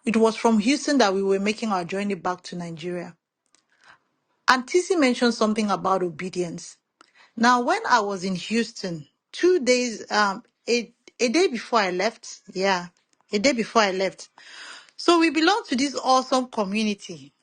It was from Houston that we were making our journey back to Nigeria. And TC mentioned something about obedience. Now, when I was in Houston, 2 days, a day before I left, a day before I left. So we belong to this awesome community,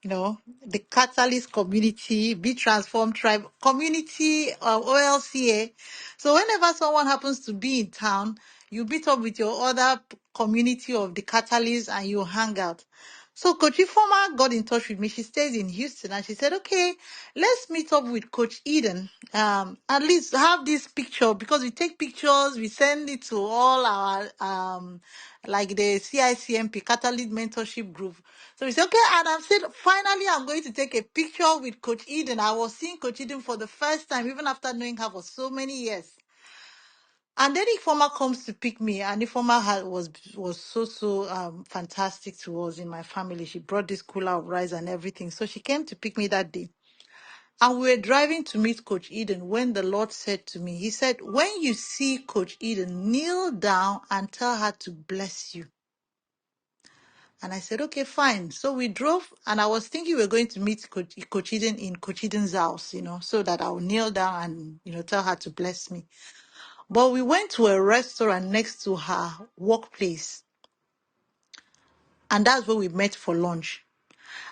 the Catalyst community, Be Transformed Tribe community of OLCA. So whenever someone happens to be in town, you meet up with your other community of the Catalyst and you hang out. So Coach Ifoma got in touch with me. She stays in Houston and she said, okay, let's meet up with Coach Eden. At least have this picture because we take pictures, we send it to all our like the CICMP Catalyst Mentorship Group. So we said, okay, and I said, finally, I'm going to take a picture with Coach Eden. I was seeing Coach Eden for the first time, even after knowing her for so many years. And then Ifoma comes to pick me, and Ifoma was so fantastic to us in my family. She brought this cooler of rice and everything. So she came to pick me that day. And we were driving to meet Coach Eden when the Lord said to me, he said, when you see Coach Eden, kneel down and tell her to bless you. And I said, okay, fine. So we drove, and I was thinking we were going to meet Coach Eden in Coach Eden's house, so that I would kneel down and, tell her to bless me. But we went to a restaurant next to her workplace, and that's where we met for lunch.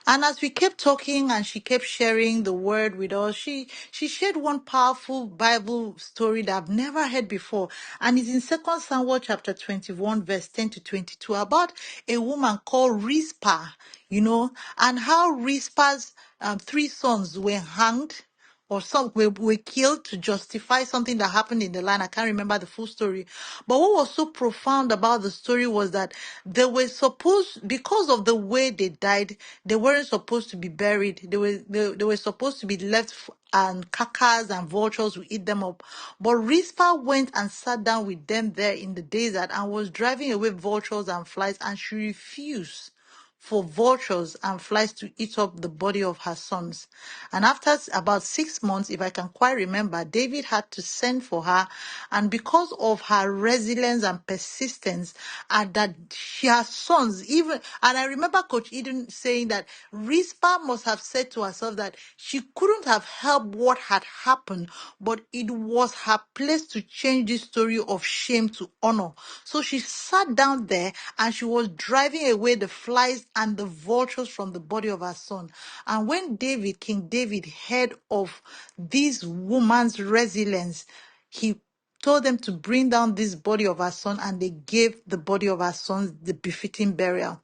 And as we kept talking and she kept sharing the word with us, she shared one powerful Bible story that I've never heard before. And it's in 2 Samuel chapter 21, verse 10 to 22, about a woman called Rizpah, and how Rizpah's 3 sons were hanged or some were killed to justify something that happened in the land. I can't remember the full story. But what was so profound about the story was that they were supposed, because of the way they died, they weren't supposed to be buried. They were supposed to be left and carcass and vultures would eat them up. But Rizpah went and sat down with them there in the desert and was driving away vultures and flies, and she refused for vultures and flies to eat up the body of her sons. And after about 6 months, if I can quite remember, David had to send for her. And because of her resilience and persistence, and that her sons, even, and I remember Coach Eden saying that Rizpah must have said to herself that she couldn't have helped what had happened, but it was her place to change this story of shame to honor. So she sat down there and she was driving away the flies and the vultures from the body of her son. And when King David, heard of this woman's resilience, he told them to bring down this body of her son, and they gave the body of her son the befitting burial.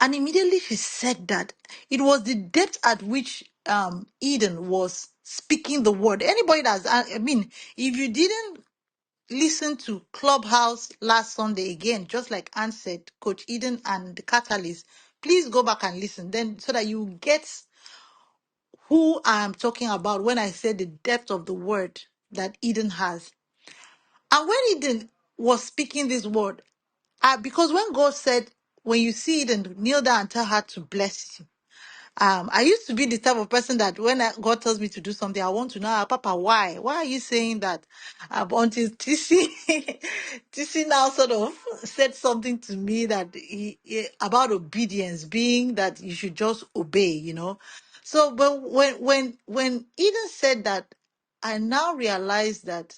And immediately she said that it was the depth at which Eden was speaking the word. Anybody that's, I mean, if you didn't listen to Clubhouse last Sunday again, just like Ann said, Coach Eden and the Catalyst, please go back and listen then so that you get who I am talking about when I say the depth of the word that Eden has. And when Eden was speaking this word, because when God said, when you see Eden, kneel down and tell her to bless you. I used to be the type of person that when God tells me to do something, I want to know, Papa, why? Why are you saying that? Until TC, TC now sort of said something to me that about obedience, being that you should just obey. So, but when Eden said that, I now realize that,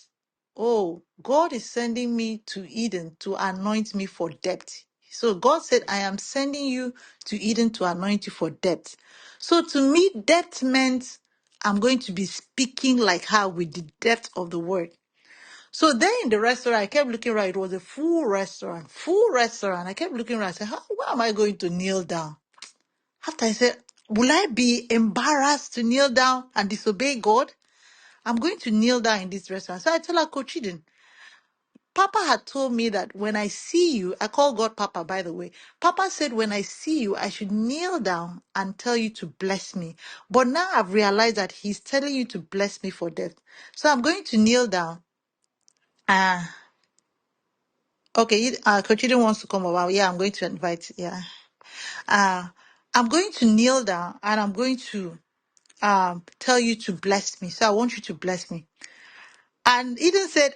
oh, God is sending me to Eden to anoint me for depth. So God said, I am sending you to Eden to anoint you for depth. So to me, depth meant I'm going to be speaking like her with the depth of the word. So there in the restaurant, I kept looking around. It was a full restaurant. I kept looking around. I said, where am I going to kneel down? After I said, will I be embarrassed to kneel down and disobey God? I'm going to kneel down in this restaurant. So I tell her, Coach Eden, Papa had told me that when I see you, I call God Papa, by the way. Papa said, when I see you, I should kneel down and tell you to bless me. But now I've realized that he's telling you to bless me for death. So I'm going to kneel down. Okay, Coach Eden wants to come over. Yeah, I'm going to invite. Yeah. I'm going to kneel down and I'm going to tell you to bless me. So I want you to bless me. And Eden said,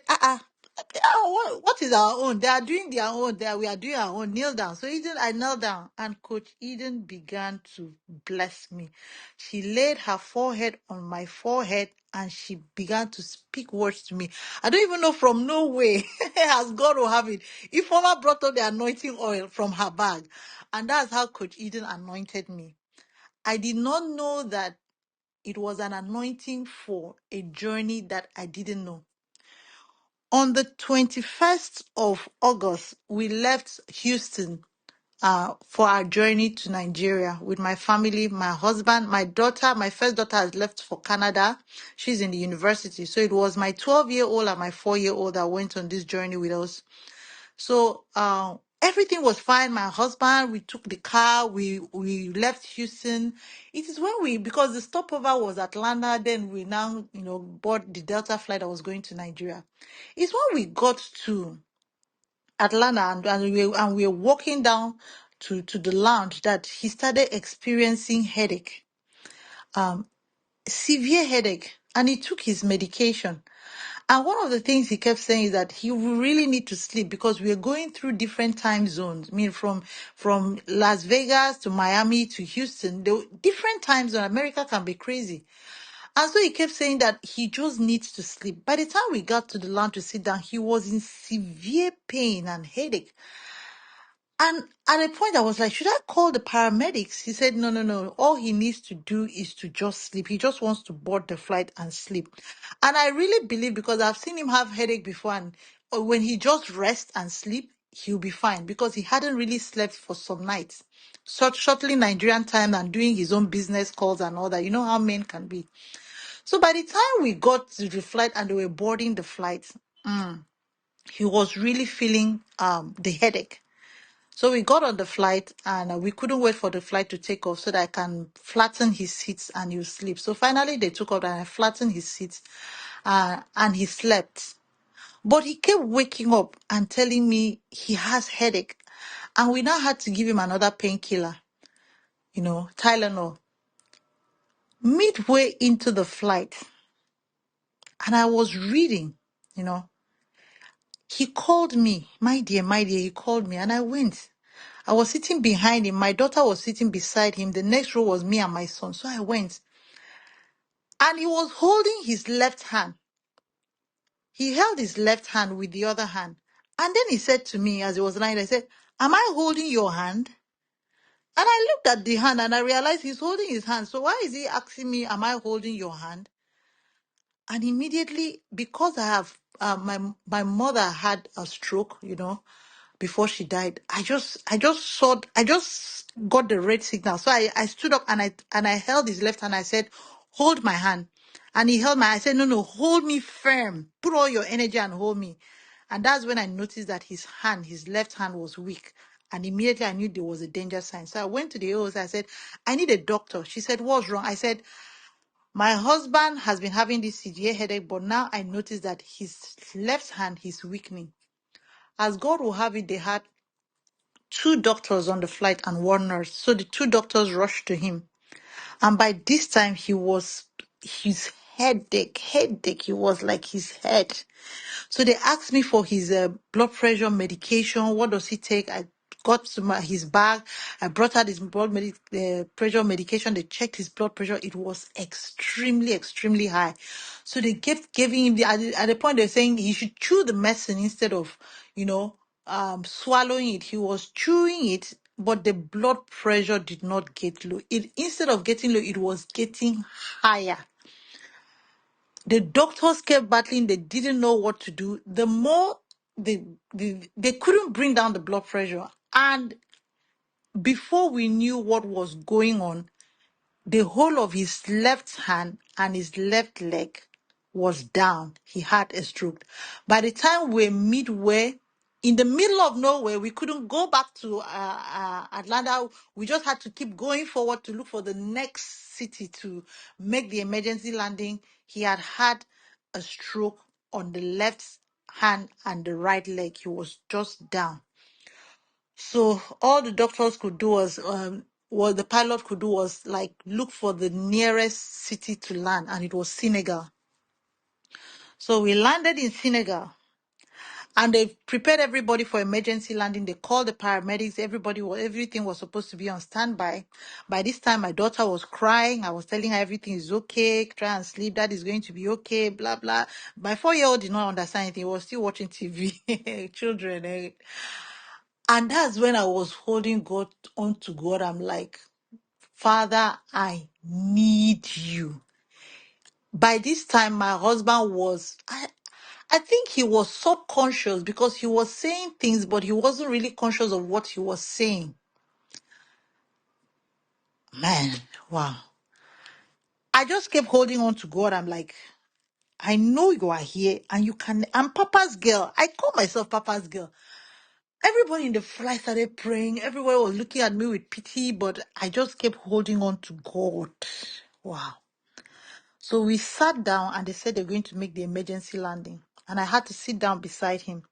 What is our own? They are doing their own. We are doing our own. Kneel down. So I knelt down, and Coach Eden began to bless me. She laid her forehead on my forehead, and she began to speak words to me. I don't even know from no way as God will have it. If Mama brought up the anointing oil from her bag, and that's how Coach Eden anointed me. I did not know that it was an anointing for a journey that I didn't know. On the 21st of August, we left Houston for our journey to Nigeria with my family, my husband, my daughter. My first daughter has left for Canada. She's in the university. So it was my 12-year-old and my 4-year-old that went on this journey with us. So everything was fine. My husband, we took the car, we left Houston. It is when because the stopover was Atlanta, then we now, board the Delta flight that was going to Nigeria. It's when we got to Atlanta and we were walking down to the lounge that he started experiencing headache, severe headache, and he took his medication. And one of the things he kept saying is that he will really need to sleep because we are going through different time zones. I mean, from Las Vegas to Miami to Houston, different time zones. America can be crazy. And so he kept saying that he just needs to sleep. By the time we got to the lounge to sit down, he was in severe pain and headache. And at a point, I was like, should I call the paramedics? He said, no, no, no. All he needs to do is to just sleep. He just wants to board the flight and sleep. And I really believe, because I've seen him have headache before, and when he just rests and sleep, he'll be fine, because he hadn't really slept for some nights. Shortly Nigerian time and doing his own business calls and all that. You know how men can be. So by the time we got to the flight and they were boarding the flight, he was really feeling the headache. So we got on the flight, and we couldn't wait for the flight to take off so that I can flatten his seats and he'll sleep. So finally they took off and I flattened his seats, and he slept. But he kept waking up and telling me he has headache. And we now had to give him another painkiller, Tylenol. Midway into the flight, and I was reading, he called me, my dear, he called me, and I went. I was sitting behind him. My daughter was sitting beside him. The next row was me and my son. So I went. And he was holding his left hand. He held his left hand with the other hand. And then he said to me as he was lying, I said, am I holding your hand? And I looked at the hand and I realized he's holding his hand. So why is he asking me, am I holding your hand? And immediately, because I have my mother had a stroke, before she died, I just got the red signal. So I stood up and I held his left hand. I said, hold my hand. And he held I said, no, no, hold me firm. Put all your energy and hold me. And that's when I noticed that his left hand was weak. And immediately I knew there was a danger sign. So I went to the OS. I said, I need a doctor. She said, what's wrong? I said, my husband has been having this severe headache, but now I noticed that his left hand is weakening. As God will have it, they had 2 doctors on the flight and 1 nurse. So the 2 doctors rushed to him. And by this time, his headache. He was like his head. So they asked me for his blood pressure medication. What does he take? I got to his bag. I brought out his pressure medication. They checked his blood pressure. It was extremely, extremely high. So they kept giving him at the point they're saying he should chew the medicine instead of, swallowing it. He was chewing it, but the blood pressure did not get low. Instead of getting low, it was getting higher. The doctors kept battling. They didn't know what to do. The more they couldn't bring down the blood pressure. And before we knew what was going on, the whole of his left hand and his left leg was down. He had a stroke. By the time we're midway, in the middle of nowhere, we couldn't go back to Atlanta. We just had to keep going forward to look for the next city to make the emergency landing. He had a stroke on the left hand and the right leg. He was just down. So all the doctors could do was, what the pilot could do was like look for the nearest city to land, and it was Senegal. So we landed in Senegal. And they prepared everybody for emergency landing. They called the paramedics. Everything was supposed to be on standby. By this time, my daughter was crying. I was telling her everything is okay. Try and sleep. That is going to be okay. Blah blah. My 4-year-old did not understand anything. He was still watching TV. Children. And that's when I was holding God onto God. I'm like, Father, I need you. By this time, my husband I think he was subconscious because he was saying things, but he wasn't really conscious of what he was saying. Man, wow. I just kept holding on to God. I'm like, I know you are here and you can. I'm Papa's girl. I call myself Papa's girl. Everybody in the flight started praying. Everybody was looking at me with pity, but I just kept holding on to God. Wow. So we sat down and they said they're going to make the emergency landing. And I had to sit down beside him.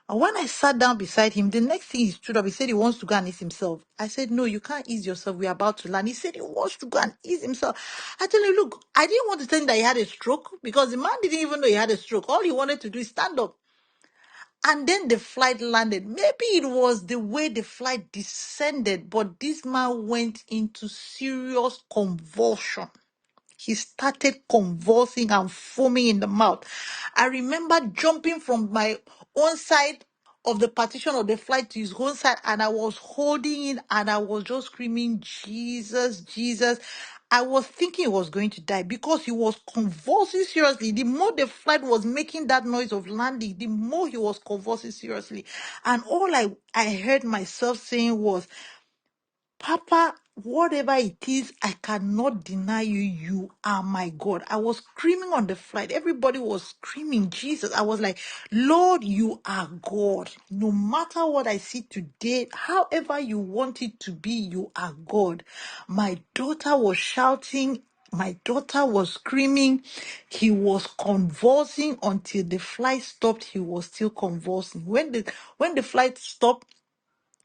And when I sat down beside him, the next thing he stood up, he said he wants to go and ease himself. I said, no, you can't ease yourself. We're about to land. He said he wants to go and ease himself. I tell you, look, I didn't want to tell him that he had a stroke because the man didn't even know he had a stroke. All he wanted to do is stand up. And then the flight landed. Maybe it was the way the flight descended, but this man went into serious convulsion. He started convulsing and foaming in the mouth. I remember jumping from my own side of the partition of the flight to his own side, and I was holding it and I was just screaming, Jesus, Jesus. I was thinking he was going to die because he was convulsing seriously. The more the flight was making that noise of landing, the more he was convulsing seriously. And all I heard myself saying was, Papa, whatever it is, I cannot deny you. You are my God. I was screaming on the flight. Everybody was screaming, Jesus. I was like, Lord, you are God. No matter what I see today, however you want it to be, you are God. My daughter was shouting. My daughter was screaming. He was convulsing until the flight stopped. He was still convulsing. When the flight stopped,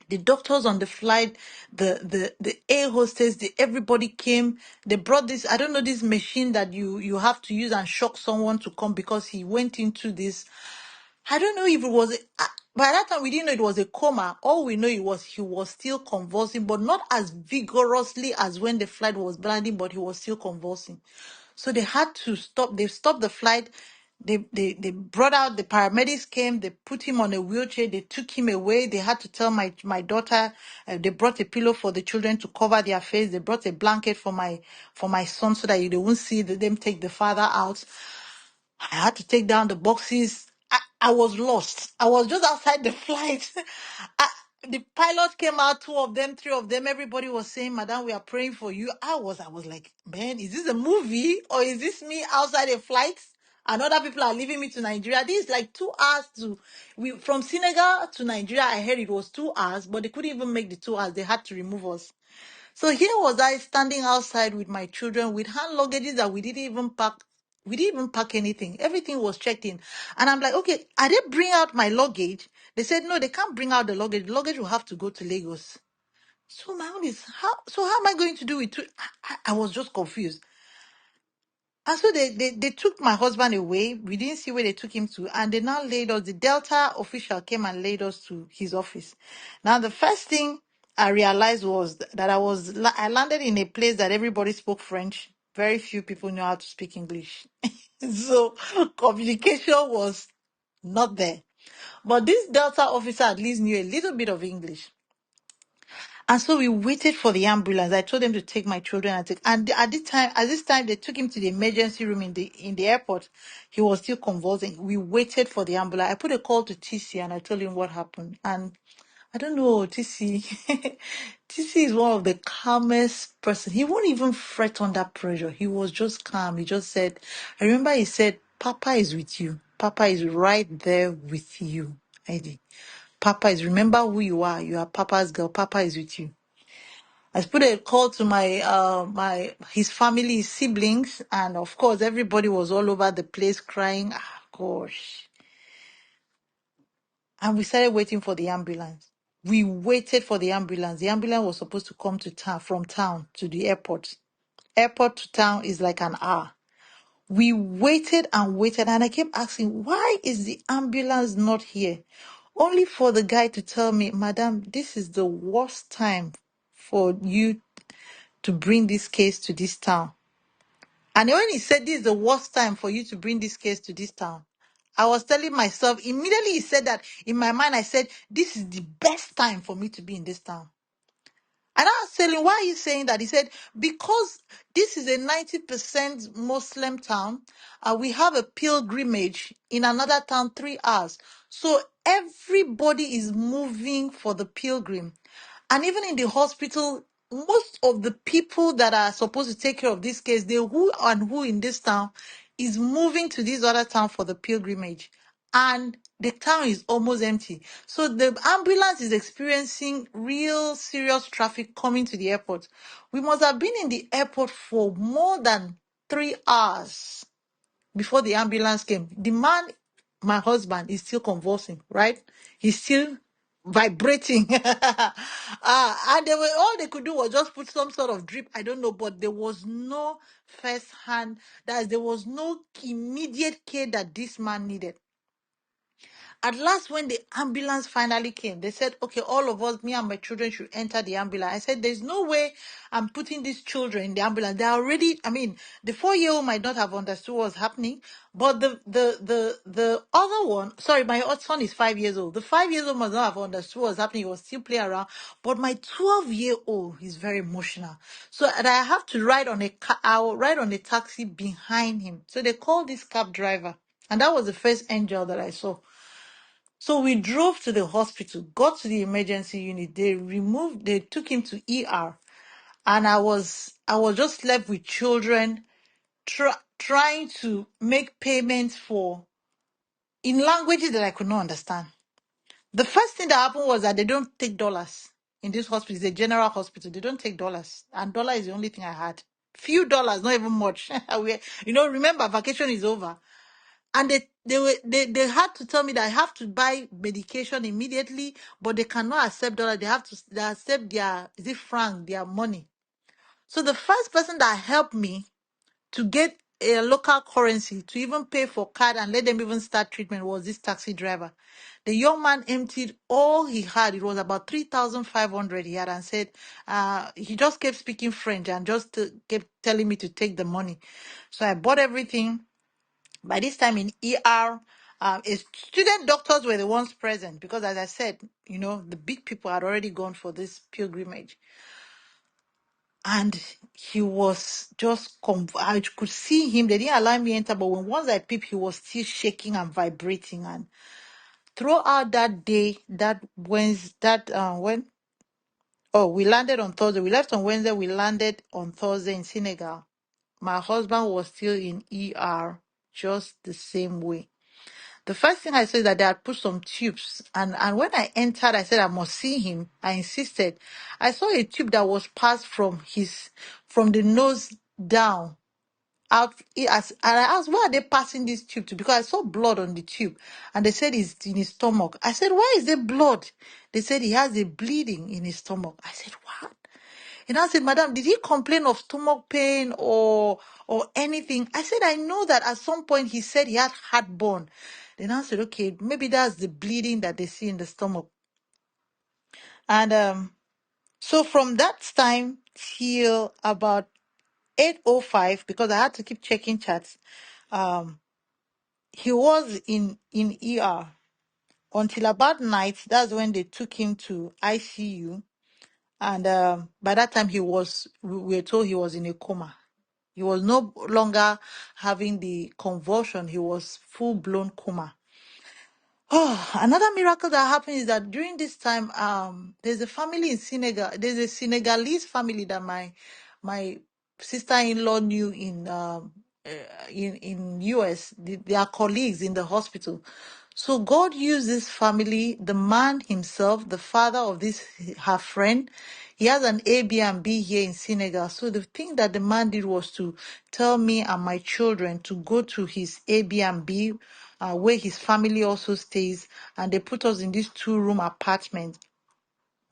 the doctors on the flight, the air hostess, everybody came. They brought this, I don't know, this machine that you have to use and shock someone to come because he went into this. I don't know if it was, by that time we didn't know it was a coma. All we know it was he was still convulsing, but not as vigorously as when the flight was landing, but he was still convulsing. So they had to stop. They stopped the flight. They brought out, the paramedics came, they put him on a wheelchair, they took him away. They had to tell my daughter, they brought a pillow for the children to cover their face. They brought a blanket for my son so that they won't see them take the father out. I had to take down the boxes. I was lost. I was just outside the flight. I, the pilot came out, two of them, three of them. Everybody was saying, Madam, we are praying for you. I was like, man, is this a movie or is this me outside a flight? And other people are leaving me to Nigeria. This is like 2 hours from Senegal to Nigeria. I heard it was 2 hours, but they couldn't even make the 2 hours. They had to remove us. So here was I standing outside with my children with hand luggages that we didn't even pack. We didn't even pack anything. Everything was checked in. And I'm like, okay, are they bring out my luggage? They said, no, they can't bring out the luggage. The luggage will have to go to Lagos. So my own is, how am I going to do it? I was just confused. And so they took my husband away. We didn't see where they took him to. And they now laid us, the Delta official came and laid us to his office. Now, the first thing I realized was that I landed in a place that everybody spoke French. Very few people knew how to speak English. So communication was not there. But this Delta officer at least knew a little bit of English. And so we waited for the ambulance. I told them to take my children and at this time they took him to the emergency room in the airport. He was still convulsing. We waited for the ambulance. I put a call to TC and I told him what happened. And I don't know, TC. TC is one of the calmest person. He won't even fret under pressure. He was just calm. He just said, I remember he said, Papa is with you. Papa is right there with you, Eddie. Papa is, remember who you are. You are Papa's girl. Papa is with you. I put a call to his family, his siblings, and of course everybody was all over the place crying. Ah, gosh. And we started waiting for the ambulance. We waited for the ambulance. The ambulance was supposed to come to town, from town to the airport. Airport to town is like an hour. We waited and waited, and I kept asking, why is the ambulance not here? Only for the guy to tell me, Madam, this is the worst time for you to bring this case to this town. And when he said this is the worst time for you to bring this case to this town, I was telling myself, immediately he said that, in my mind, I said, this is the best time for me to be in this town. And I was telling him, why are you saying that? He said, because this is a 90% Muslim town. We have a pilgrimage in another town 3 hours. So everybody is moving for the pilgrim. And even in the hospital, most of the people that are supposed to take care of this case, the who and who in this town is moving to this other town for the pilgrimage. And the town is almost empty. So the ambulance is experiencing real serious traffic coming to the airport. We must have been in the airport for more than 3 hours before the ambulance came. The man, my husband, is still convulsing, right? He's still vibrating. And all they could do was just put some sort of drip. I don't know, but there was no first hand, that there was no immediate care that this man needed. At last, when the ambulance finally came, they said, okay, all of us, me and my children, should enter the ambulance. I said, there's no way I'm putting these children in the ambulance. They're already, I mean, the 4-year-old might not have understood what was happening, but the other one, sorry, my son is 5 years old. The 5 years old must not have understood what was happening. He was still playing around. But my 12-year-old is very emotional. So, and I have to ride on I'll ride on a taxi behind him. So they called this cab driver. And that was the first angel that I saw. So we drove to the hospital, got to the emergency unit. They took him to ER, and I was just left with children, trying to make payments in languages that I could not understand. The first thing that happened was that they don't take dollars in this hospital. It's a general hospital. They don't take dollars, and dollar is the only thing I had. Few dollars, not even much. Remember, vacation is over. And they had to tell me that I have to buy medication immediately, but they cannot accept dollar. They accept their, is it franc, their money. So the first person that helped me to get a local currency to even pay for card and let them even start treatment was this taxi driver. The young man emptied all he had. It was about 3,500 he had, and said, he just kept speaking French and just kept telling me to take the money. So I bought everything. By this time in ER, student doctors were the ones present because, as I said, the big people had already gone for this pilgrimage. And he was just, I could see him. They didn't allow me enter, but once I peeped, he was still shaking and vibrating. And throughout that day, we landed on Thursday. We left on Wednesday. We landed on Thursday in Senegal. My husband was still in ER, just the same way. The first thing I saw is that they had put some tubes. And when I entered, I said I must see him. I insisted. I saw a tube that was passed from the nose down. And I asked, why are they passing this tube to? Because I saw blood on the tube. And they said it's in his stomach. I said, why is there blood? They said he has a bleeding in his stomach. I said, what? And I said, Madam, did he complain of stomach pain or anything? I said, I know that at some point he said he had heartburn. Then I said, okay, maybe that's the bleeding that they see in the stomach. And so from that time till about 8:05, because I had to keep checking chats, he was in ER until about night. That's when they took him to ICU. And by that time, we were told he was in a coma. He was no longer having the convulsion. He was full-blown coma. Oh, another miracle that happened is that during this time, there's a family in Senegal. There's a Senegalese family that my sister-in-law knew in US. They are colleagues in the hospital. So God used this family, the man himself, the father of her friend. He has an Airbnb here in Senegal. So the thing that the man did was to tell me and my children to go to his Airbnb, where his family also stays, and they put us in this 2-room apartment.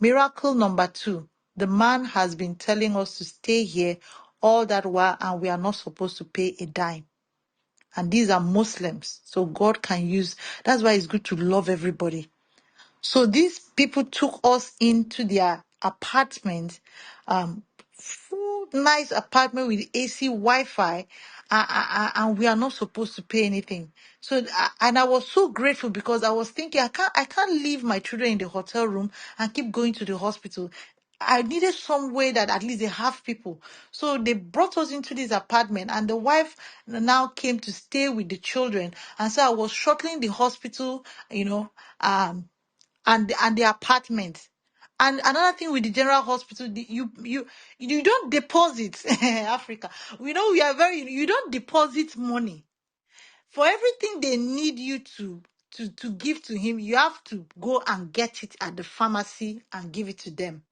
Miracle number 2, the man has been telling us to stay here all that while, and we are not supposed to pay a dime. And these are Muslims. So God can use, that's why it's good to love everybody. So these people took us into their apartment, full nice apartment with AC, Wi-Fi, and we are not supposed to pay anything. So, and I was so grateful because I was thinking, I can't leave my children in the hotel room and keep going to the hospital. I needed some way that at least they have people. So they brought us into this apartment, and the wife now came to stay with the children. And so I was shuttling the hospital, and the apartment. And another thing with the general hospital, you don't deposit Africa. We know we are very, you don't deposit money for everything they need you to give to him. You have to go and get it at the pharmacy and give it to them.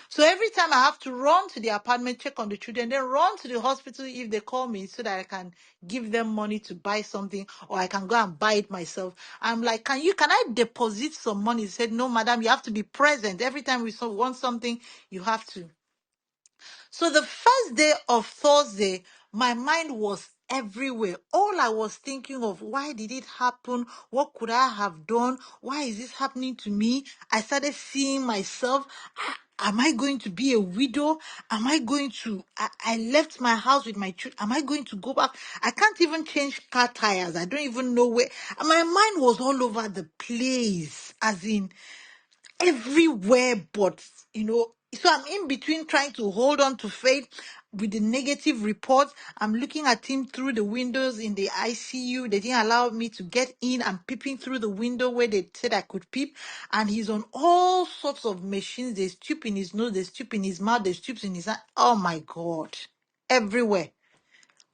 So every time I have to run to the apartment, check on the children, then run to the hospital if they call me so that I can give them money to buy something, or I can go and buy it myself. I'm like, can I deposit some money? He said, no, madam, you have to be present. Every time we want something, you have to. So the first day of Thursday, my mind was everywhere. All I was thinking of, why did it happen? What could I have done? Why is this happening to me? I started seeing myself. Am I going to be a widow? Am I going to, I left my house with my children. Am I going to go back? I can't even change car tires. I don't even know where. My mind was all over the place, as in, everywhere, but so I'm in between trying to hold on to faith with the negative reports. I'm looking at him through the windows in the ICU. They didn't allow me to get in. I'm peeping through the window where they said I could peep, and he's on all sorts of machines. There's tube in his nose, there's tube in his mouth, there's tubes in his hand. Oh my God, everywhere.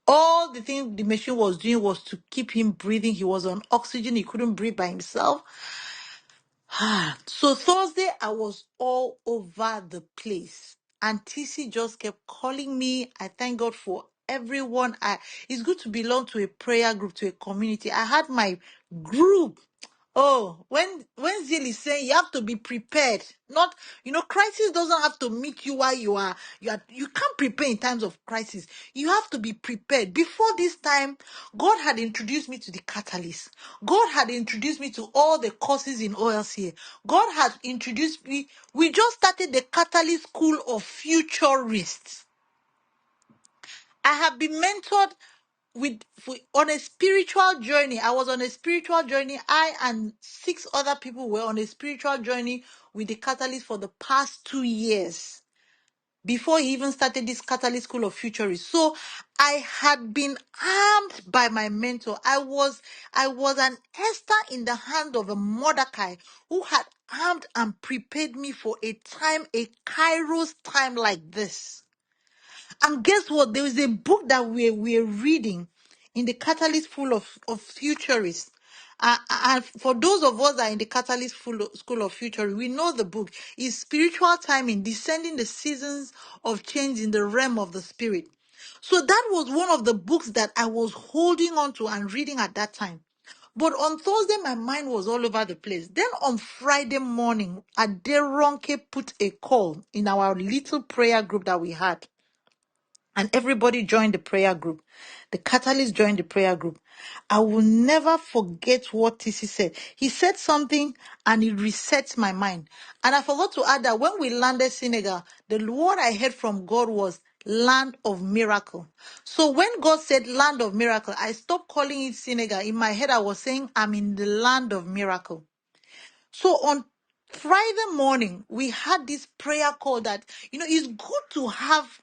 All the thing the machine was doing was to keep him breathing. He was on oxygen, he couldn't breathe by himself. So Thursday, I was all over the place. And TC just kept calling me. I thank God for everyone. It's good to belong to a prayer group, to a community. I had my group. Oh, when Zeal is saying you have to be prepared, not, crisis doesn't have to meet you while you can't prepare in times of crisis. You have to be prepared. Before this time, God had introduced me to the catalyst. God had introduced me to all the courses in OLCA. God had introduced me. We just started the Catalyst School of Futurists. I have been mentored on a spiritual journey. I was on a spiritual journey. I and 6 other people were on a spiritual journey with the Catalyst for the past 2 years before he even started this Catalyst School of Futurists. So I had been armed by my mentor. I was an Esther in the hand of a Mordecai who had armed and prepared me for a Kairos time like this. And guess what? There is a book that we're reading in the Catalyst School of Futurists. And for those of us that are in the Catalyst School of Futurists, we know the book is Spiritual Timing, Descending the Seasons of Change in the Realm of the Spirit. So that was one of the books that I was holding on to and reading at that time. But on Thursday, my mind was all over the place. Then on Friday morning, Aderonke put a call in our little prayer group that we had. And everybody joined the prayer group. The catalyst joined the prayer group. I will never forget what TC said. He said something and it resets my mind. And I forgot to add that when we landed Senegal, the word I heard from God was land of miracle. So when God said land of miracle, I stopped calling it Senegal. In my head, I was saying, I'm in the land of miracle. So on Friday morning, we had this prayer call that, it's good to have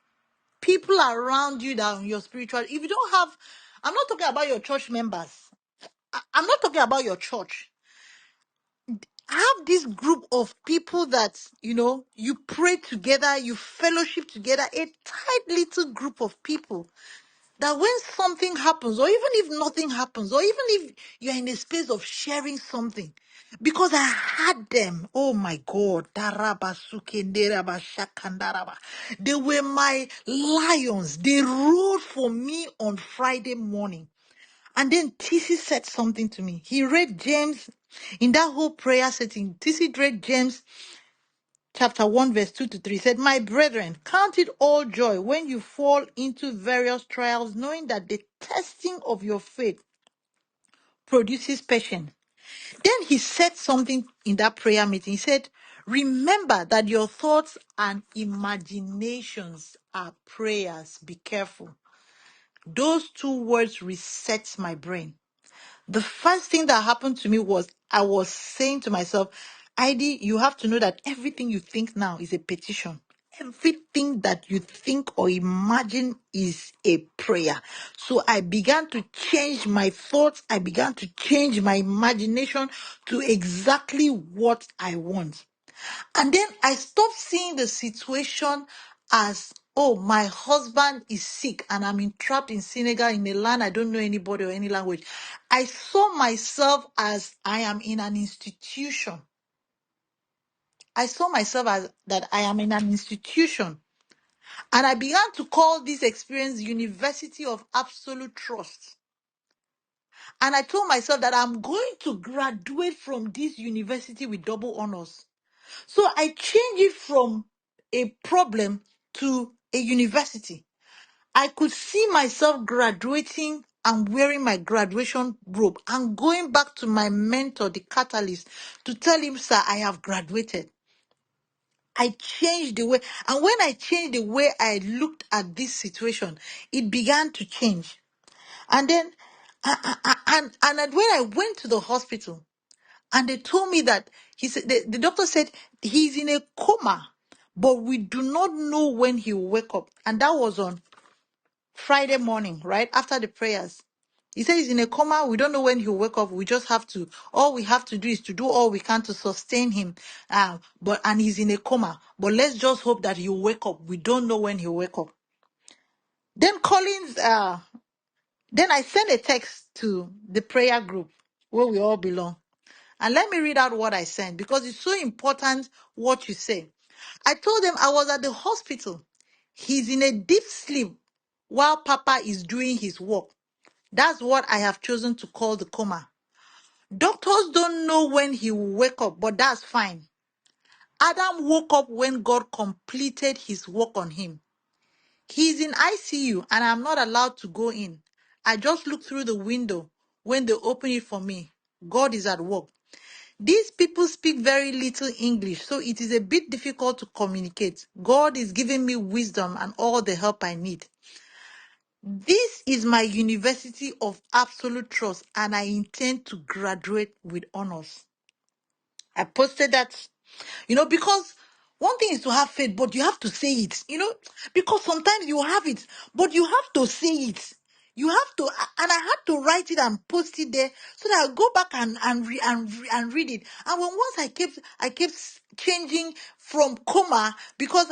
people around you that are on your spiritual. If you don't have, I'm not talking about your church members. I'm not talking about your church. Have this group of people that, you pray together, you fellowship together, a tight little group of people that when something happens, or even if nothing happens, or even if you're in a space of sharing something, because I had them, oh my God, they were my lions. They rode for me on Friday morning. And then TC said something to me. He read James in that whole prayer setting. TC read James chapter 1, verse 2 to 3 said, My brethren, count it all joy when you fall into various trials, knowing that the testing of your faith produces patience. Then he said something in that prayer meeting. He said, Remember that your thoughts and imaginations are prayers. Be careful. Those two words reset my brain. The first thing that happened to me was I was saying to myself, Heidi, you have to know that everything you think now is a petition. Everything that you think or imagine is a prayer. So I began to change my thoughts. I began to change my imagination to exactly what I want. And then I stopped seeing the situation as, oh, my husband is sick and I'm trapped in Senegal in a land I don't know anybody or any language. I saw myself as I am in an institution. I saw myself as that I am in an institution. And I began to call this experience University of Absolute Trust. And I told myself that I'm going to graduate from this university with double honors. So I changed it from a problem to a university. I could see myself graduating and wearing my graduation robe and going back to my mentor, the catalyst, to tell him, sir, I have graduated. I changed the way, and when I changed the way I looked at this situation, it began to change. And then, and when I went to the hospital, and they told me that he said the doctor said he's in a coma, but we do not know when he will wake up. And that was on Friday morning, right after the prayers. He said he's in a coma. We don't know when he'll wake up. We just have to. All we have to do is to do all we can to sustain him. And he's in a coma. But let's just hope that he'll wake up. We don't know when he'll wake up. Then Collins. Then I sent a text to the prayer group where we all belong. And let me read out what I sent because it's so important what you say. I told them I was at the hospital. He's in a deep sleep while Papa is doing his work. That's what I have chosen to call the coma. Doctors don't know when he will wake up, but that's fine. Adam woke up when God completed his work on him. He's in ICU and I'm not allowed to go in. I just look through the window when they open it for me. God is at work. These people speak very little English, so it is a bit difficult to communicate. God is giving me wisdom and all the help I need. This is my University of Absolute Trust, and I intend to graduate with honors. I posted that, because one thing is to have faith, but you have to say it, because sometimes you have it, but you have to say it. You have to, and I had to write it and post it there so that I go back and read it. And once I kept changing from coma because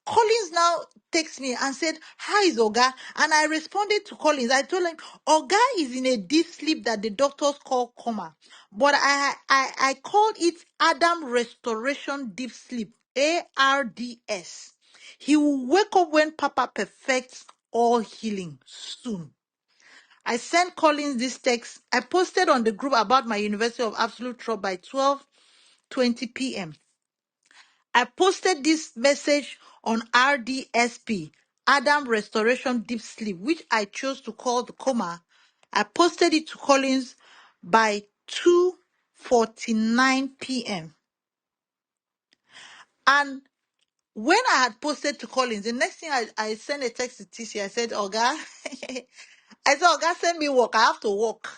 Collins now texted me and said, "How is Oga?" And I responded to Collins. I told him, "Oga is in a deep sleep that the doctors call coma, but I called it Adam Restoration Deep Sleep, ARDS. He will wake up when Papa perfects all healing soon." I sent Collins this text. I posted on the group about my University of Absolute Trust by 12:20 p.m. I posted this message on RDSP, Adam Restoration Deep Sleep, which I chose to call the coma. I posted it to Collins by 2:49 p.m. And when I had posted to Collins, the next thing I sent a text to TC. I said, Oga, I said, Oga, send me work. I have to work.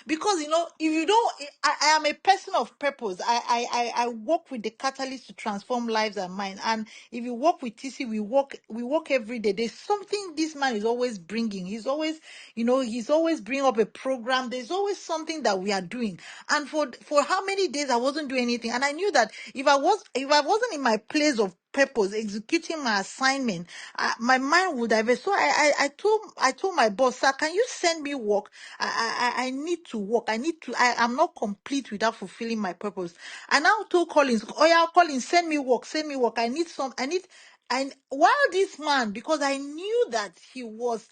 Because, if you don't, I am a person of purpose. I work with the catalyst to transform lives and minds. And if you work with TC, we work every day. There's something this man is always bringing. He's always bringing up a program. There's always something that we are doing. And for how many days I wasn't doing anything. And I knew that if I wasn't in my place of purpose, executing my assignment, my mind would divert. So I told my boss, sir, can you send me work? I need to work. I'm not complete without fulfilling my purpose. I now told Collins, oh yeah, Collins, send me work. I while this man, because I knew that he was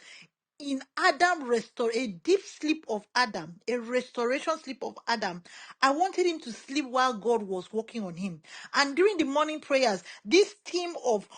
in Adam restore a deep sleep of Adam, a restoration sleep of Adam. I wanted him to sleep while God was working on him. And during the morning prayers, this team of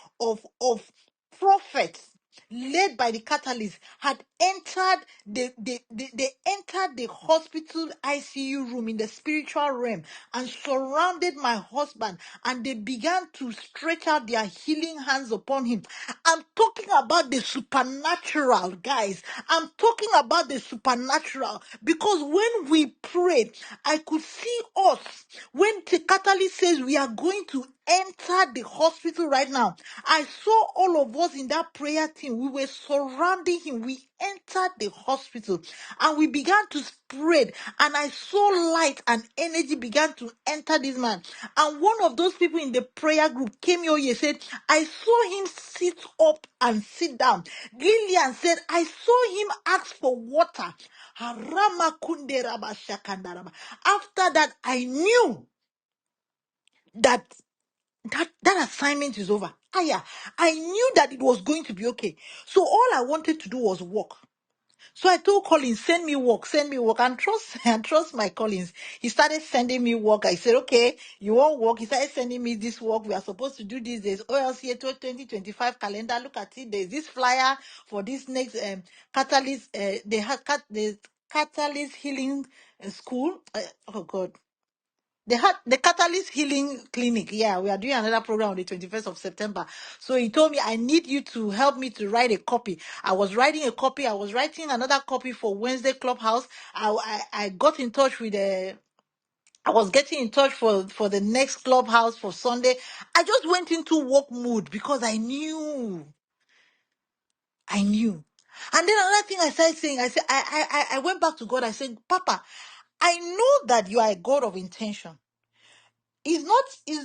prophets led by the catalyst had entered they entered the hospital ICU room in the spiritual realm and surrounded my husband, and they began to stretch out their healing hands upon him. I'm talking about the supernatural, guys. I'm talking about the supernatural, because when we prayed, I could see us. When the catalyst says we are going to enter the hospital right now, I saw all of us in that prayer team. We were surrounding him. We entered the hospital and we began to spread, and I saw light and energy began to enter this man. And one of those people in the prayer group came here, said, I saw him sit up and sit down. Lillian said, I saw him ask for water. Haramakunde raba shakandaraba. After that, I knew that that assignment is over. Aya, I knew that it was going to be okay. So all I wanted to do was walk. So I told Collins, send me work, and trust and trust my Collins. He started sending me work. I said, okay, you want work? He started sending me this work. We are supposed to do this. There's OLCA 2025 calendar. Look at it. There's this flyer for this next catalyst. They have the catalyst healing school. Oh God. They had the Catalyst Healing Clinic. Yeah, we are doing another program on the 21st of September. So he told me, I need you to help me to write a copy. I was writing a copy. I was writing another copy for Wednesday Clubhouse. I got in touch with I was getting in touch for the next Clubhouse for Sunday. I just went into work mood because I knew. I knew. And then another thing I started saying, I said, I went back to God. I said, Papa, I know that you are a God of intention. It's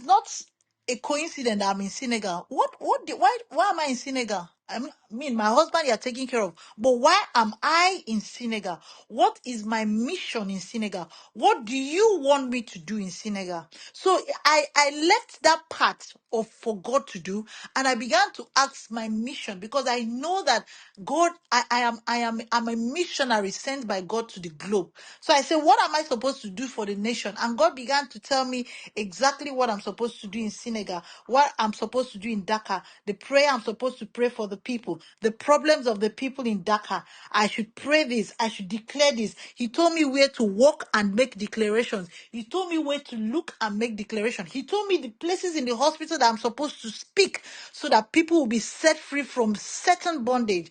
not a coincidence that I'm in Senegal. Why am I in Senegal? I mean, my husband you're taking care of. But why am I in Senegal? What is my mission in Senegal? What do you want me to do in Senegal? So I left that part of for God to do, and I began to ask my mission, because I know that God, I'm a missionary sent by God to the globe. So I said, what am I supposed to do for the nation? And God began to tell me exactly what I'm supposed to do in Senegal, what I'm supposed to do in Dakar, the prayer I'm supposed to pray for the people, the problems of the people in Dakar. I should pray this, I should declare this. He told me where to walk and make declarations. He told me where to look and make declarations. He told me the places in the hospital that I'm supposed to speak so that people will be set free from certain bondage.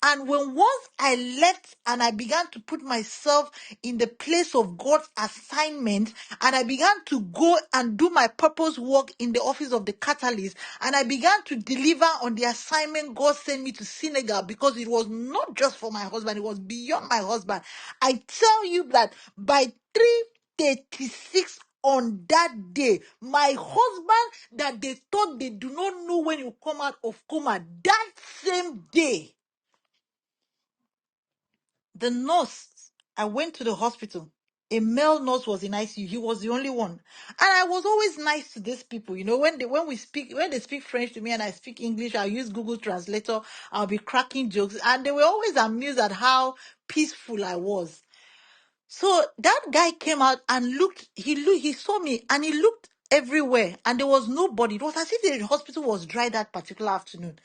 And when once I left and I began to put myself in the place of God's assignment, and I began to go and do my purpose work in the office of the catalyst, and I began to deliver on the assignment God sent me to Senegal, because it was not just for my husband, it was beyond my husband. I tell you that by 3:36 on that day, my husband that they thought they do not know when you come out of coma, that same day, the nurse, I went to the hospital. A male nurse was in ICU. He was the only one. And I was always nice to these people. You know, when they speak French to me and I speak English, I'll use Google Translator. I'll be cracking jokes. And they were always amused at how peaceful I was. So that guy came out and he saw me and he looked everywhere and there was nobody. It was as if the hospital was dry that particular afternoon.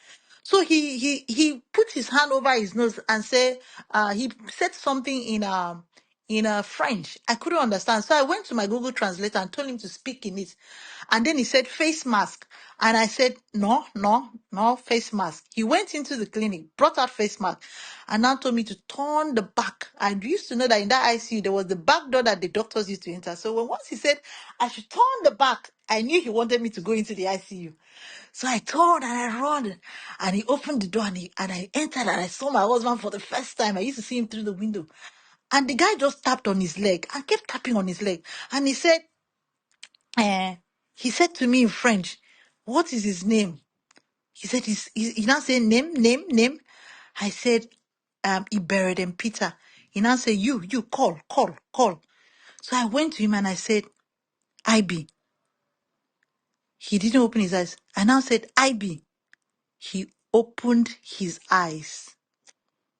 So he put his hand over his nose and he said something in French. I couldn't understand. So I went to my Google Translator and told him to speak in it. And then he said, face mask. And I said, no, no, no, face mask. He went into the clinic, brought out face mask, and now told me to turn the back. I used to know that in that ICU, there was the back door that the doctors used to enter. So once he said, I should turn the back, I knew he wanted me to go into the ICU. So I turned and I ran, and he opened the door, and I entered, and I saw my husband for the first time. I used to see him through the window. And the guy just tapped on his leg and kept tapping on his leg. And uh, he said to me in French, what is his name? He said, he now said, name. I said, Idongesit Peter. He now said, you, call. So I went to him and I said, IB. He didn't open his eyes. I now said, IB. He opened his eyes.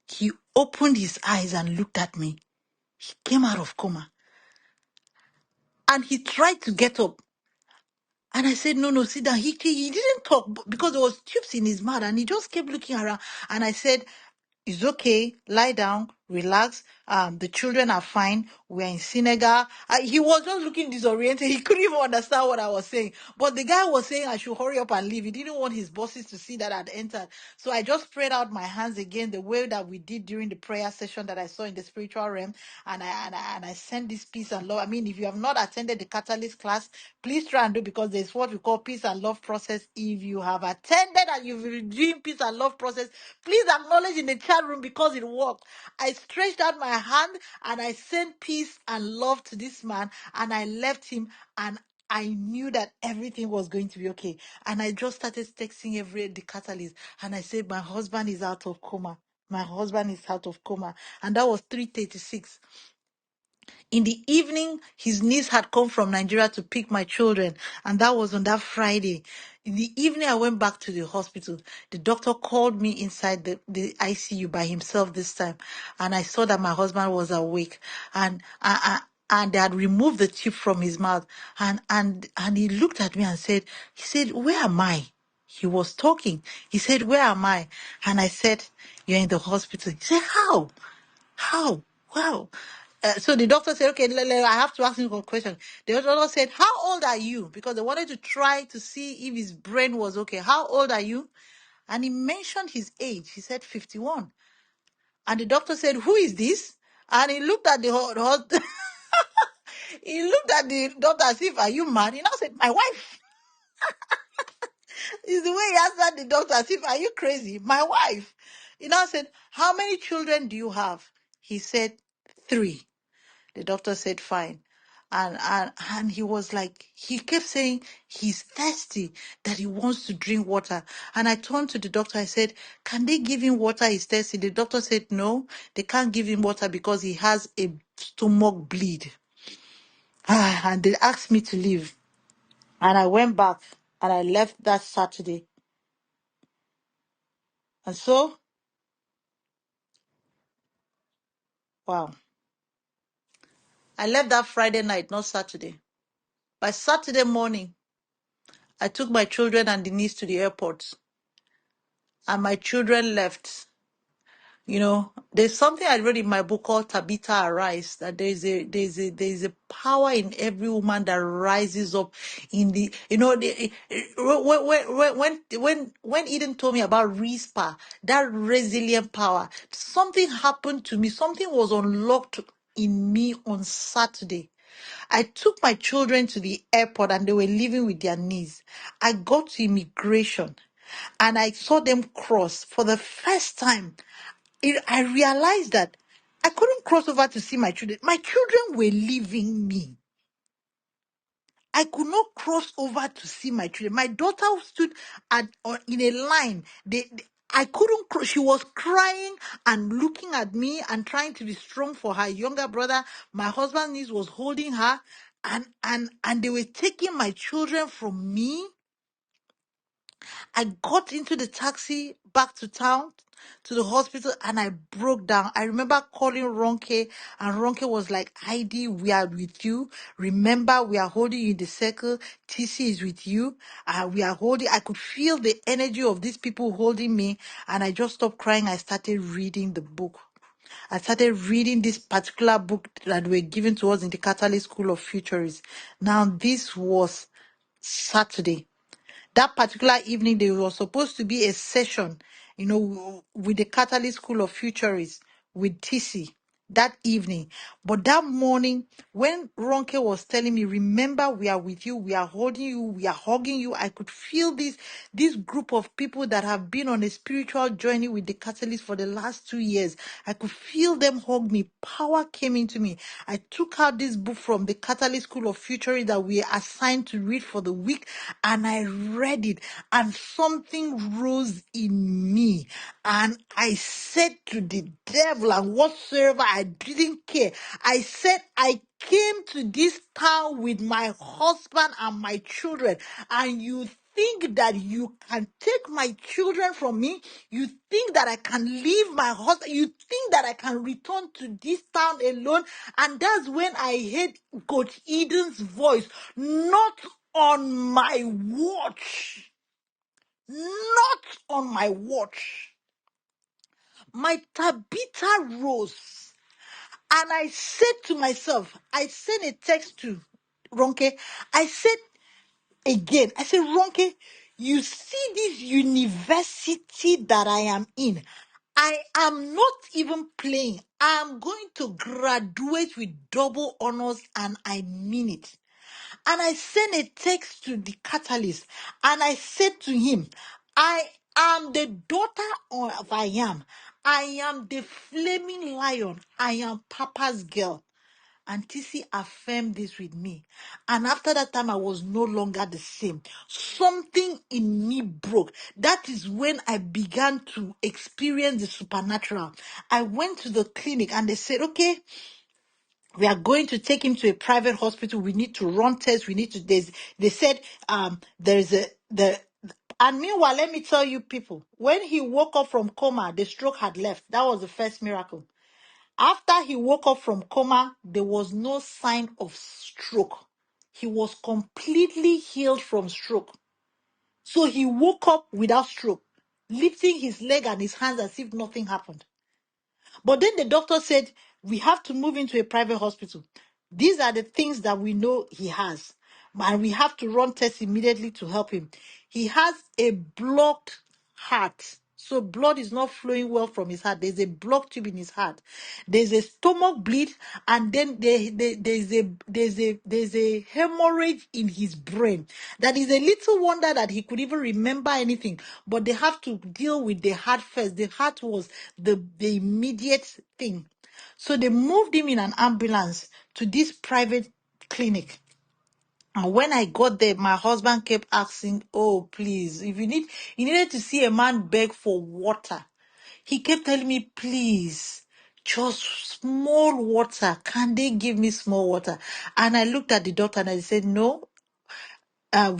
He opened his eyes and looked at me. He came out of coma. And he tried to get up. And I said, no, no, sit down. He didn't talk because there was tubes in his mouth, and he just kept looking around. And I said, it's okay. Lie down, relax. The children are fine. We're in Senegal. He was just looking disoriented. He couldn't even understand what I was saying. But the guy was saying I should hurry up and leave. He didn't want his bosses to see that I'd entered. So I just spread out my hands again, the way that we did during the prayer session that I saw in the spiritual realm. And I sent this peace and love. I mean, if you have not attended the catalyst class, please try and do, because there's what we call peace and love process. If you have attended and you've been doing peace and love process, please acknowledge in the chat room, because it worked. I stretched out my hand and I sent peace and love to this man, and I left him, and I knew that everything was going to be okay. And I just started texting the catalyst, and I said, my husband is out of coma. My husband is out of coma. And that was 3:36. In the evening, his niece had come from Nigeria to pick my children, and that was on that Friday. In the evening, I went back to the hospital. The doctor called me inside the ICU by himself this time, and I saw that my husband was awake, and they had removed the tube from his mouth, and he looked at me and said, "Where am I?" He was talking. He said, "Where am I?" And I said, "You're in the hospital." He said, "How? How? Wow." So the doctor said, okay, I have to ask him a question. The doctor said, how old are you? Because they wanted to try to see if his brain was okay. How old are you? And he mentioned his age. He said 51. And the doctor said, who is this? And he looked at he looked at the doctor as if, are you mad? He now said, my wife. Is the way he answered the doctor as if, are you crazy? My wife. He now said, how many children do you have? He said, 3. The doctor said, fine. And he was like, he kept saying he's thirsty, that he wants to drink water. And I turned to the doctor, I said, can they give him water? He's thirsty. The doctor said, no, they can't give him water because he has a stomach bleed. And they asked me to leave. And I went back and I left that Saturday. And so, wow, I left that Friday night, not Saturday. By Saturday morning, I took my children and Denise to the airport. And my children left. You know, there's something I read in my book called Tabitha Arise, that there's a power in every woman that rises up in the, you know, when Eden told me about Rispa, that resilient power, something happened to me. Something was unlocked in me on Saturday. I took my children to the airport and they were leaving with their knees. I got to immigration and I saw them cross for the first time. I realized that I couldn't cross over to see my children. My children were leaving me. I could not cross over to see my children. My daughter stood in a line. I couldn't cross. She was crying and looking at me and trying to be strong for her younger brother. My husband's niece was holding her, and they were taking my children from me. I got into the taxi back to town, to the hospital, and I broke down. I remember calling Ronke, and Ronke was like, Heidi, we are with you. Remember, we are holding you in the circle. TC is with you. We are holding. I could feel the energy of these people holding me, and I just stopped crying. I started reading the book. I started reading this particular book that were given to us in the Catalyst School of Futurists. Now, this was Saturday. That particular evening, there was supposed to be a session, you know, with the Catalyst School of Futurists with TC that evening. But that morning, when Ronke was telling me, remember, we are with you, we are holding you, we are hugging you, I could feel this group of people that have been on a spiritual journey with the Catalyst for the last 2 years. I could feel them hug me. Power came into me. I took out this book from the Catalyst School of Future that we are assigned to read for the week, and I read it, and something rose in me, and I said to the devil and whatsoever, I didn't care. I said, I came to this town with my husband and my children, and you think that you can take my children from me? You think that I can leave my husband? You think that I can return to this town alone? And that's when I heard Coach Eden's voice. Not on my watch. Not on my watch. My Tabitha rose. And I said to myself, I sent a text to Ronke. I said, again, I said, Ronke, you see this university that I am in. I am not even playing. I am going to graduate with double honors, and I mean it. And I sent a text to the catalyst, and I said to him, I am the daughter of I am. I am the flaming lion. I am Papa's girl. And TC affirmed this with me. And after that time, I was no longer the same. Something in me broke. That is when I began to experience the supernatural. I went to the clinic and they said, okay, we are going to take him to a private hospital. We need to run tests. We need to, they said, and meanwhile, let me tell you people, when he woke up from coma, the stroke had left. That was the first miracle. After he woke up from coma, there was no sign of stroke. He was completely healed from stroke. So he woke up without stroke, lifting his leg and his hands as if nothing happened. But then the doctor said, we have to move into a private hospital. These are the things that we know he has. And we have to run tests immediately to help him. He has a blocked heart. So blood is not flowing well from his heart. There's a blocked tube in his heart. There's a stomach bleed, and then there's a hemorrhage in his brain. That is a little wonder that he could even remember anything. But they have to deal with the heart first. The heart was the immediate thing. So they moved him in an ambulance to this private clinic. And when I got there, my husband kept asking, oh, please, if you needed to see a man beg for water. He kept telling me, please, just small water. Can they give me small water? And I looked at the doctor and I said, no,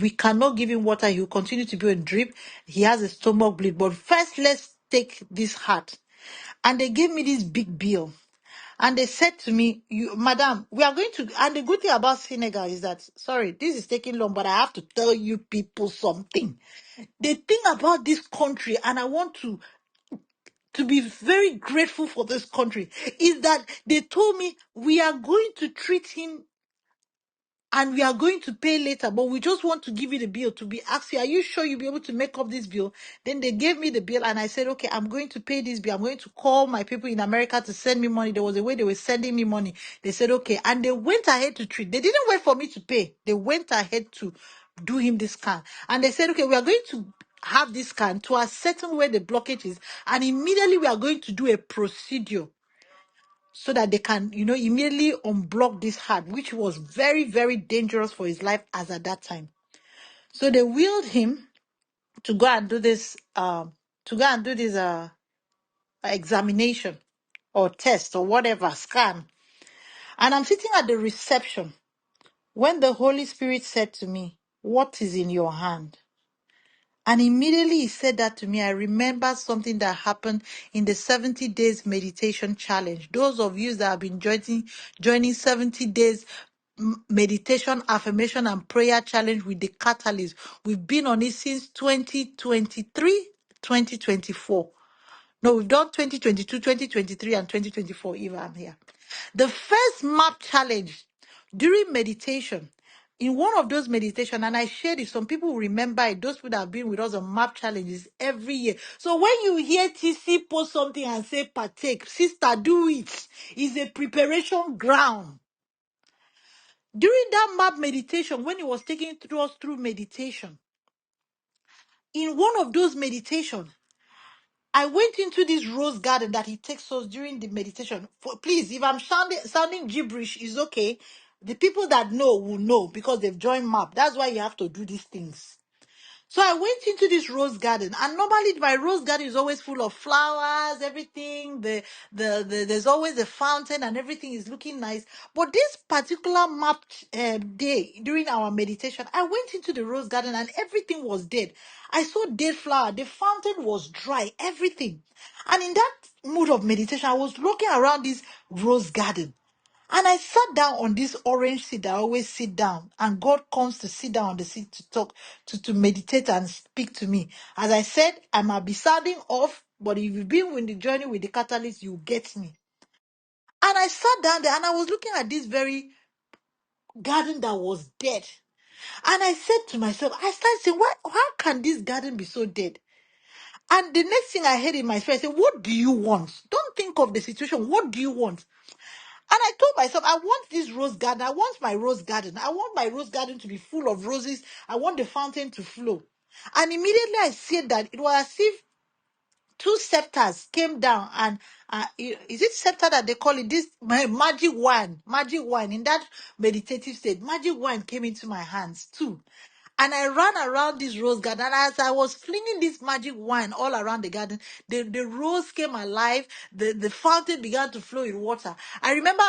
we cannot give him water. He will continue to be on drip. He has a stomach bleed. But first, let's take this heart. And they gave me this big bill. And they said to me, Madam, we are going to, and the good thing about Senegal is that, sorry, this is taking long, but I have to tell you people something. The thing about this country, and I want to be very grateful for this country, is that they told me, we are going to treat him and we are going to pay later, but we just want to give you the bill to be asked you, are you sure you'll be able to make up this bill? Then they gave me the bill and I said, okay, I'm going to pay this bill. I'm going to call my people in America to send me money. There was a way they were sending me money. They said, okay. And they went ahead to treat. They didn't wait for me to pay. They went ahead to do him this scan. And they said, okay, we are going to have this scan to ascertain where the blockage is. And immediately we are going to do a procedure so that they can, immediately unblock this heart, which was very, very dangerous for his life as at that time. So they wheeled him to go and do this, examination or test or whatever, scan. And I'm sitting at the reception when the Holy Spirit said to me, what is in your hand? And immediately he said that to me. I remember something that happened in the 70 days meditation challenge. Those of you that have been joining 70 days meditation, affirmation, and prayer challenge with the catalyst. We've been on it since 2023, 2024. No, we've done 2022, 2023, and 2024, if I'm here. The first map challenge during meditation, in one of those meditation, and I shared it, some people will remember it, those people that have been with us on map challenges every year. So when you hear TC post something and say partake, sister, do it. It's a preparation ground. During that map meditation, when he was taking us through meditation, in one of those meditations, I went into this rose garden that he takes us during the meditation. Please, if I'm sounding gibberish, is okay. The people that know will know because they've joined MAP. That's why you have to do these things. So I went into this rose garden, and normally my rose garden is always full of flowers, everything. There's always a fountain, and everything is looking nice. But this particular mapped day during our meditation, I went into the rose garden, and everything was dead. I saw dead flower. The fountain was dry. Everything, and in that mood of meditation, I was looking around this rose garden. And I sat down on this orange seat that I always sit down, and God comes to sit down on the seat to talk, to meditate and speak to me. As I said, I might be sounding off, but if you've been with the journey with the catalyst, you get me. And I sat down there and I was looking at this very garden that was dead. And I said to myself, I started saying, how can this garden be so dead? And the next thing I heard in my spirit, I said, what do you want? Don't think of the situation. What do you want? And I told myself, I want this rose garden. I want my rose garden. I want my rose garden to be full of roses. I want the fountain to flow. And immediately I said that, it was as if two scepters came down, and is it scepter that they call it? This magic wine in that meditative state. Magic wine came into my hands too. And I ran around this rose garden. And as I was flinging this magic wine all around the garden, the rose came alive. The fountain began to flow in water. I remember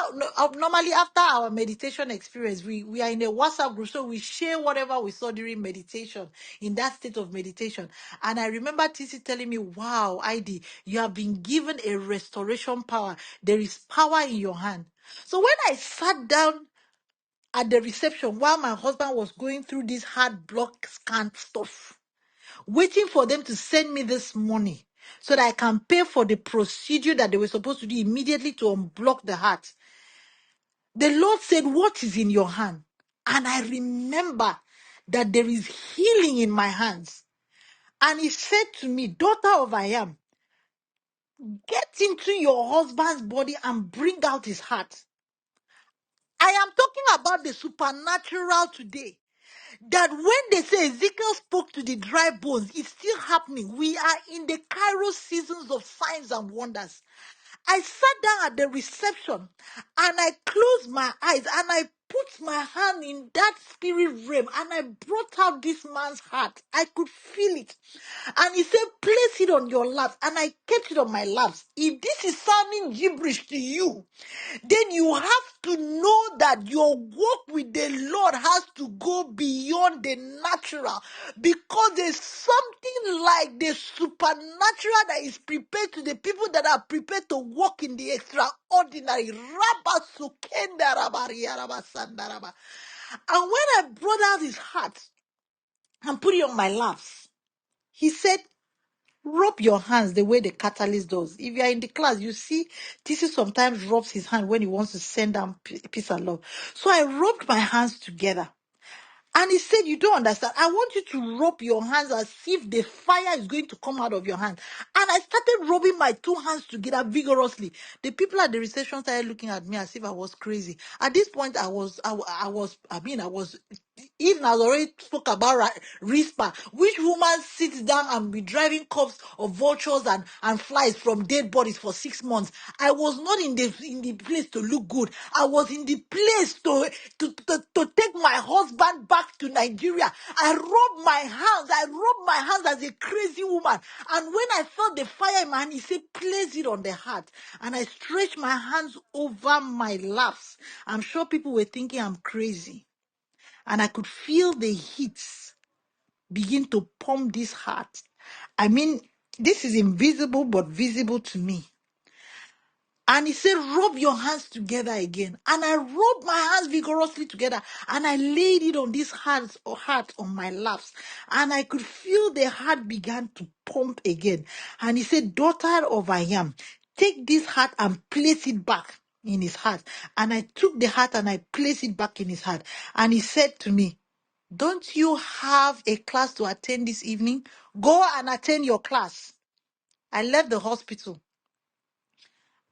normally after our meditation experience, we are in a WhatsApp group, so we share whatever we saw during meditation, in that state of meditation. And I remember TC telling me, wow, ID, you have been given a restoration power. There is power in your hand. So when I sat down at the reception while my husband was going through this hard block scan stuff, waiting for them to send me this money so that I can pay for the procedure that they were supposed to do immediately to unblock the heart. The Lord said, what is in your hand? And I remember that there is healing in my hands. And he said to me, daughter of I am, get into your husband's body and bring out his heart. I am talking about the supernatural today. That when they say Ezekiel spoke to the dry bones, it's still happening. We are in the Kairos seasons of signs and wonders. I sat down at the reception and I closed my eyes and I put my hand in that spirit realm and I brought out this man's heart. I could feel it. And he said, place it on your laps. And I kept it on my laps. If this is sounding gibberish to you, then you have to know that your walk with the Lord has to go beyond the natural, because there's something like the supernatural that is prepared to the people that are prepared to walk in the extraordinary. And when I brought out his heart and put it on my laps, he said, rub your hands the way the catalyst does. If you are in the class, you see TC sometimes rubs his hand when he wants to send down peace and love. So I rubbed my hands together. And he said, you don't understand. I want you to rub your hands as if the fire is going to come out of your hand. And I started rubbing my two hands together vigorously. The people at the reception started looking at me as if I was crazy. At this point, I was, even I already spoke about RISPA. Which woman sits down and be driving cups of vultures and flies from dead bodies for 6 months? I was not in the place to look good. I was in the place to take my husband back to Nigeria. I rubbed my hands as a crazy woman. And when I felt the fire in my hand, he said, place it on the heart. And I stretched my hands over my laps. I'm sure people were thinking I'm crazy. And I could feel the heat begin to pump this heart. I mean, this is invisible but visible to me. And he said, rub your hands together again. And I rubbed my hands vigorously together. And I laid it on this heart on my laps. And I could feel the heart began to pump again. And he said, daughter of I am, take this heart and place it back in his heart. And I took the heart and I placed it back in his heart. And he said to me, don't you have a class to attend this evening? Go and attend your class. I left the hospital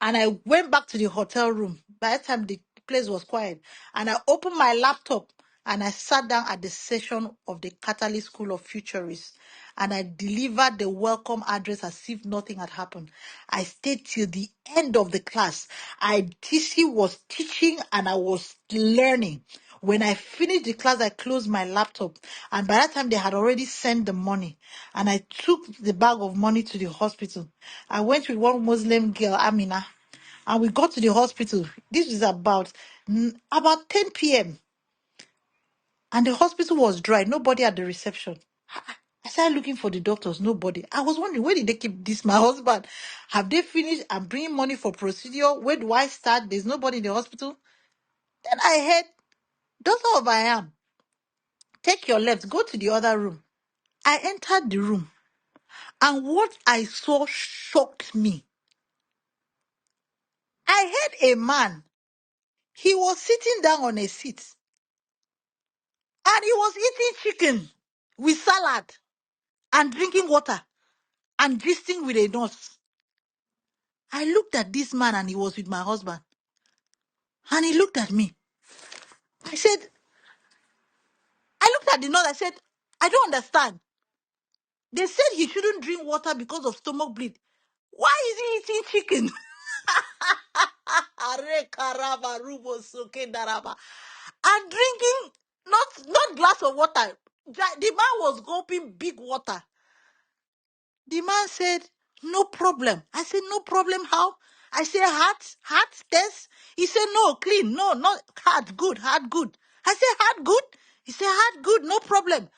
and I went back to the hotel room. By the time the place was quiet, and I opened my laptop and I sat down at the session of the Catalyst School of Futurists and I delivered the welcome address as if nothing had happened. I stayed till the end of the class. TC was teaching and I was learning. When I finished the class, I closed my laptop. And by that time, they had already sent the money. And I took the bag of money to the hospital. I went with one Muslim girl, Amina. And we got to the hospital. This was about 10 p.m. And the hospital was dry. Nobody at the reception. I started looking for the doctors. Nobody. I was wondering, where did they keep this, my husband? Have they finished? I'm bringing money for procedure. Where do I start? There's nobody in the hospital. Then I heard, Doctor of I am, take your left, go to the other room. I entered the room. And what I saw shocked me. I heard a man. He was sitting down on a seat. And he was eating chicken with salad and drinking water and gisting with a nurse. I looked at this man and he was with my husband. And he looked at me. I said, I looked at the nurse. I said, I don't understand. They said he shouldn't drink water because of stomach bleed. Why is he eating chicken? Are karaba, rubo, soke, daraba. And drinking not glass of water. The man was gulping big water. The man said, no problem. I said, no problem, how? I said, heart test? He said, no, clean. No, not heart, good, heart, good. I said, heart, good? He said, heart, good, no problem.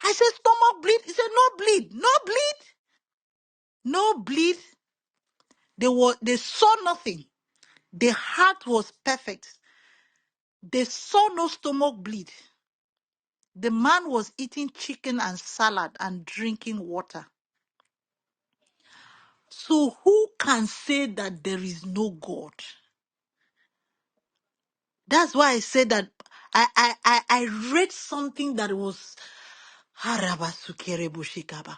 I said, stomach bleed? He said, no bleed. No bleed? No bleed. They saw nothing. The heart was perfect. They saw no stomach bleed. The man was eating chicken and salad and drinking water. So who can say that there is no God? That's why I said that I read something that was Haraba Sukerebo Shikaba,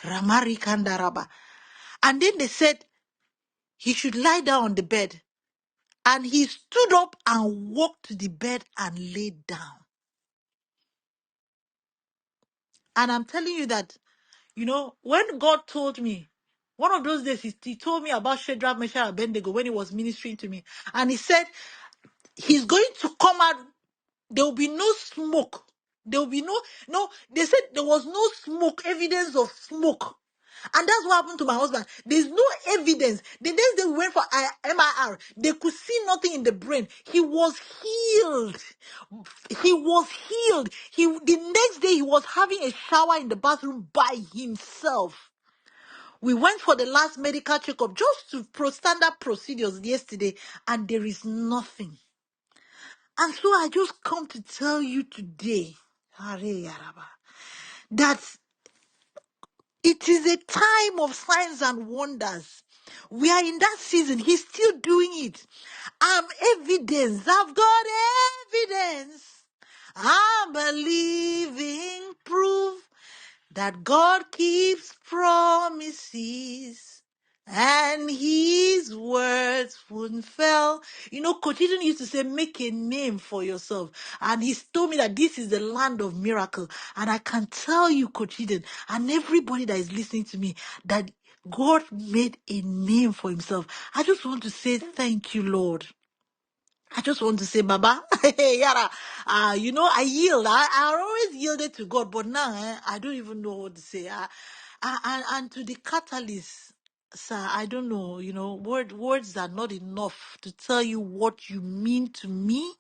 Ramari Kandaraba. And then they said he should lie down on the bed. And he stood up and walked to the bed and laid down. And I'm telling you that, when God told me, one of those days he told me about Shadrach, Meshach, and Abednego when he was ministering to me. And he said, he's going to come out. There will be no smoke. There will be no, they said there was no smoke, evidence of smoke. And that's what happened to my husband. There's no evidence. The next day we went for MIR. They could see nothing in the brain. He was healed. He was healed. The next day he was having a shower in the bathroom by himself. We went for the last medical checkup just to standard procedures yesterday, and there is nothing. And so I just come to tell you today that it is a time of signs and wonders. We are in that season. He's still doing it. I'm evidence. I've got evidence. I'm believing proof that God keeps promises and his words wouldn't fail. Coach Eden used to say, make a name for yourself. And he told me that this is the land of miracle. And I can tell you, Coach Eden, and everybody that is listening to me, that God made a name for himself. I just want to say thank you, Lord. I just want to say, Baba, Yara, I yield. I always yielded to God, but now I don't even know what to say. And to the catalyst, sir, I don't know, words are not enough to tell you what you mean to me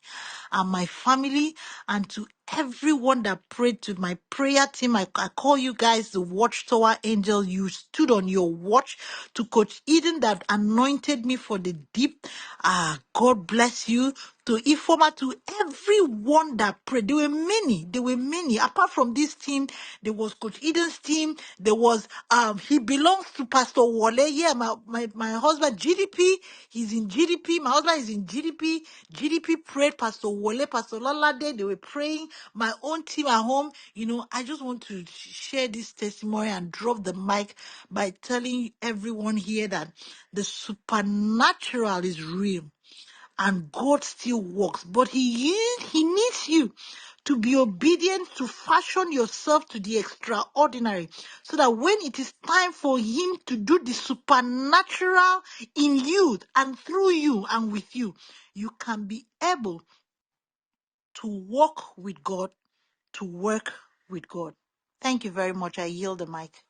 and my family, and to everyone that prayed, to my prayer team. I call you guys the Watchtower Angel. You stood on your watch. To Coach Eden that anointed me for the deep. God bless you. To Ifoma, to everyone that prayed. There were many. Apart from this team, there was Coach Eden's team. There was he belongs to Pastor Wale. Yeah, my husband GDP. He's in GDP. My husband is in GDP. GDP prayed. Pastor Wale, Pastor Lalade, they were praying. My own team at home. I just want to share this testimony and drop the mic by telling everyone here that the supernatural is real. And God still works, but he needs you to be obedient, to fashion yourself to the extraordinary, so that when it is time for him to do the supernatural in you and through you and with you, you can be able to walk with God, to work with God. Thank you very much. I yield the mic.